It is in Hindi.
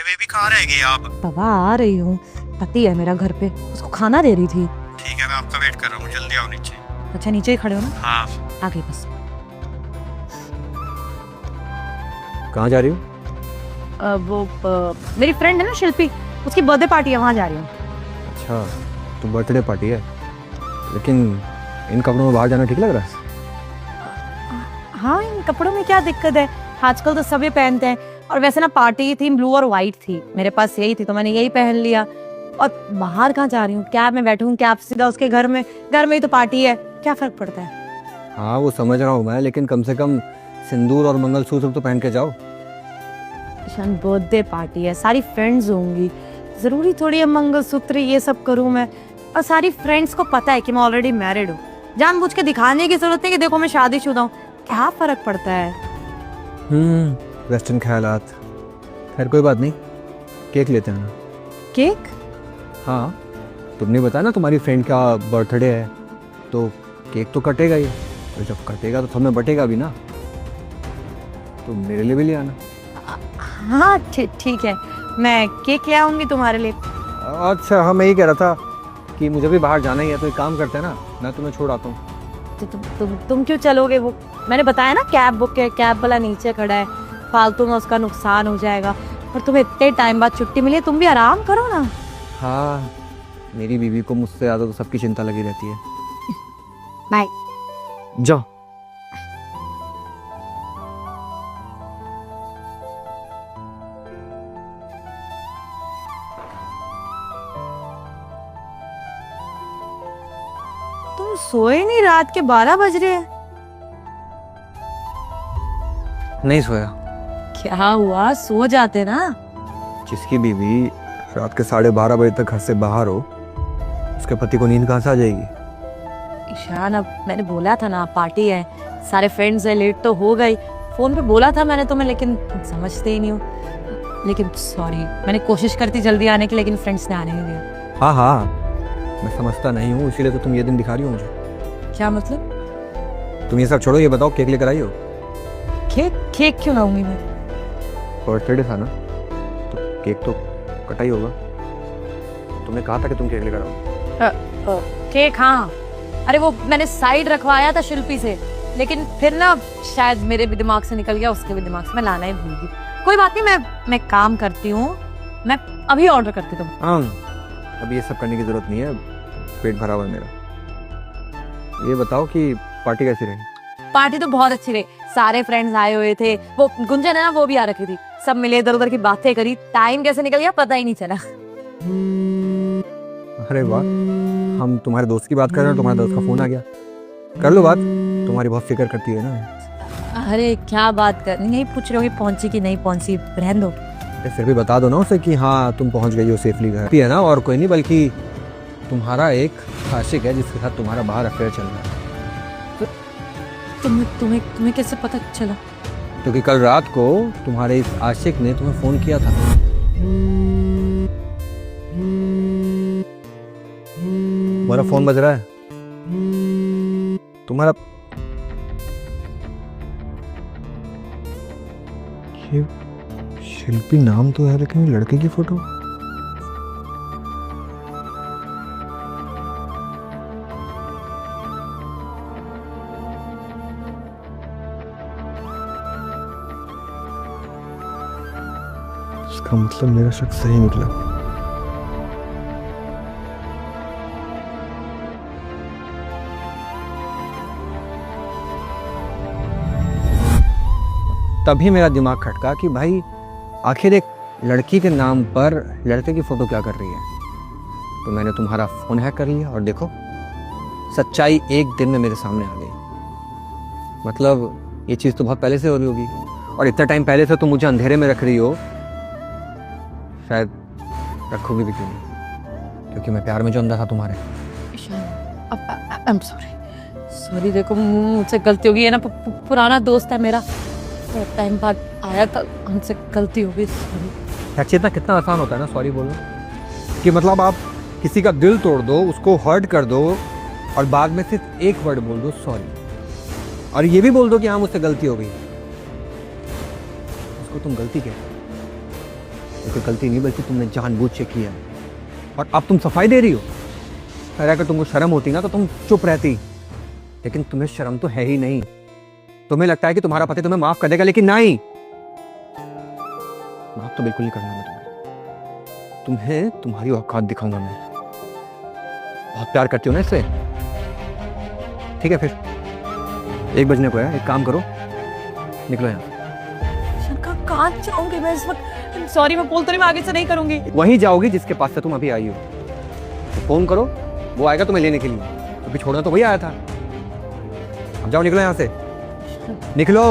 बेबी कहाँ रह गई आप? बाबा आ रही हूँ, पति है मेरा घर पे, उसको खाना दे रही थी। ठीक है, मैं आपका वेट कर रहा हूँ, जल्दी आओ नीचे। अच्छा नीचे ही खड़े हो ना? हाँ। आ गई बस। कहाँ जा रही हो? मेरी फ्रेंड है ना शिल्पी, उसकी बर्थडे पार्टी है, वहाँ जा रही हूँ। अच्छा, तो बर्थडे पार्टी है, लेकिन इन कपड़ों में बाहर जाना ठीक लग रहा है? हाँ, इन कपड़ों में क्या दिक्कत है, आजकल तो सभी पहनते हैं। और वैसे ना पार्टी की थीम ब्लू और व्हाइट थी, मेरे पास यही थी तो मैंने यही पहन लिया। और बाहर कहाँ जा रही हूँ, कैब में बैठूँ, कैब सीधा उसके घर में ही तो पार्टी है, क्या फर्क पड़ता है। हाँ वो समझ रहा हूँ मैं, लेकिन कम से कम सिंदूर और मंगलसूत्र तो पहन के जाओ। ईशान बर्थडे पार्टी है, सारी फ्रेंड्स होंगी, जरूरी थोड़ी है मंगलसूत्र ये सब करूँ मैं। और सारी फ्रेंड्स को पता है कि मैं ऑलरेडी मैरिड हूँ, जानबूझ के दिखाने की जरूरत नहीं कि देखो मैं शादीशुदा हूँ, क्या फर्क पड़ता है। वेस्टर्न ख्यालात। खैर कोई बात नहीं, केक लेते हैं ना। केक? हाँ, तुमने बताया ना तुम्हारी फ्रेंड का बर्थडे है, तो केक तो कटेगा ही, और जब कटेगा तो तुम्हें बटेगा भी ना, तो मेरे लिए भी ले आना। हाँ ठीक है, मैं केक ले आऊंगी तुम्हारे लिए। अच्छा हाँ, मैं ये कह रहा था कि मुझे भी बाहर जाना ही है, तो एक काम करते हैं ना, मैं तुम्हें छोड़ आता हूँ। तो तुम क्यों चलोगे? वो मैंने बताया ना कैब बुक है, कैब वाला नीचे खड़ा है, फालतू में उसका नुकसान हो जाएगा। और तुम्हें इतने टाइम बाद छुट्टी मिली है, तुम भी आराम करो ना। हाँ, मेरी बीवी को मुझसे ज़्यादा तो सबकी चिंता लगी रहती है। बाय। जाओ। तुम सोए नहीं, रात के 12 बज रहे हैं। नहीं सोया। क्या हुआ, सो जाते ना। जिसकी बीवी रात के 12:30 बजे तक घर से बाहर हो, उसके पति को नींद कहाँ से आ जाएगी? ईशान अब मैंने बोला था ना पार्टी है, सारे फ्रेंड्स है, लेट तो हो गई। फोन पे बोला था मैंने तुम्हें, लेकिन तुम समझते ही नहीं हो। लेकिन सॉरी, मैंने कोशिश करती जल्दी आने की, लेकिन फ्रेंड्स ने आने नहीं दिया। हाँ हाँ, मैं समझता नहीं हूँ, इसीलिए तो तुम ये दिन दिखा रही हो मुझे। क्या मतलब? तुम ये सब छोड़ो, ये बताओ केक लेकर आई हो? केक क्यों लाऊंगी मैं? बर्थडे था ना, तो केक तो कटा ही होगा। तुमने कहा था कि तुम केक लेकर आओ। केक? हाँ, अरे वो मैंने साइड रखवाया था शिल्पी से, लेकिन फिर ना शायद मेरे भी दिमाग से निकल गया, उसके भी दिमाग से, मैं लाना ही भूल गई। कोई बात नहीं, मैं काम करती हूँ, मैं अभी ऑर्डर करती हूँ। हाँ, अभी ये सब करने की जरूरत नहीं है, पेट भरा हुआ है मेरा। ये बताओ कि पार्टी कैसी रही? पार्टी तो बहुत अच्छी रही, सारे फ्रेंड्स आए हुए थे, वो गुंजन है ना वो भी आ रखी थी, सब मिले, इधर उधर की बातें करी, टाइम कैसे निकल गया पता ही नहीं चला। अरे वाह, हम तुम्हारे दोस्त की बात कर रहे हैं, तुम्हारे दोस्त का फोन आ गया। कर लो बात, तुम्हारी बहुत फिक्र करती है ना। अरे क्या बात करनी, यही पूछ रहे हो कि पहुंची कि नहीं पहुंची, रहने दो। फिर भी बता दो ना उसे कि हाँ तुम पहुंच गई हो सेफली घर। है ना, और कोई नहीं, बल्कि तुम्हारा एक आशिक है जिसके साथ तुम्हारा बाहर अफेयर चल रहा है। तुम्हें कैसे पता चला? क्योंकि कल रात को तुम्हारे इस आशिक ने तुम्हें फोन किया था। तुम्हारा फोन बज रहा है, तुम्हारा ये शिल्पी नाम तो है, लेकिन लड़के की फोटो। इसका मतलब मेरा शक सही निकला। तभी मेरा दिमाग खटका कि भाई आखिर एक लड़की के नाम पर लड़के की फोटो क्या कर रही है। तो मैंने तुम्हारा फोन हैक कर लिया और देखो सच्चाई एक दिन में मेरे सामने आ गई। मतलब ये चीज़ तो बहुत पहले से हो रही होगी, और इतना टाइम पहले से तुम मुझे अंधेरे में रख रही हो, शायद रखोगी भी क्यों नहीं, क्योंकि मैं प्यार में जो अंधा था तुम्हारे। आई एम सॉरी, देखो मुझसे गलती हो गई है ना, पुराना दोस्त है मेरा, बहुत टाइम बाद आया था, हमसे गलती हो गई, सॉरी। एक्चुअली इतना कितना आसान होता है ना सॉरी बोलना, कि मतलब आप किसी का दिल तोड़ दो, उसको हर्ट कर दो, और बाद में सिर्फ एक वर्ड बोल दो सॉरी, और ये भी बोल दो कि हाँ मुझसे गलती हो गई। उसको तुम गलती कहते हो। ये कोई गलती नहीं बल्कि तुमने जानबूझ के किया है और अब तुम सफाई दे रही हो। अरे अगर तुमको शर्म होती ना तो तुम चुप रहती, लेकिन तुम्हें शर्म तो है ही नहीं। तुम्हें लगता है कि तुम्हारा पति तुम्हें माफ कर देगा, लेकिन नहीं, माफ तो बिल्कुल नहीं करना मैं तुम्हें तुम्हारी औकात दिखाऊंगा मैं। बहुत प्यार करती हो ना इससे, ठीक है फिर 1 बजने को है, एक काम करो निकलो यहाँ। शंका कहाँ जाऊंगी मैं इस वक्त? सॉरी, मैं बोल तो रही, मैं आगे से नहीं करूंगी। वहीं जाओगी जिसके पास से तुम अभी आई हो। तो फोन करो, वो आएगा तुम्हें लेने के लिए, क्योंकि छोड़ना तो वही आया था। अब जाओ, निकलो यहाँ से, निकलो।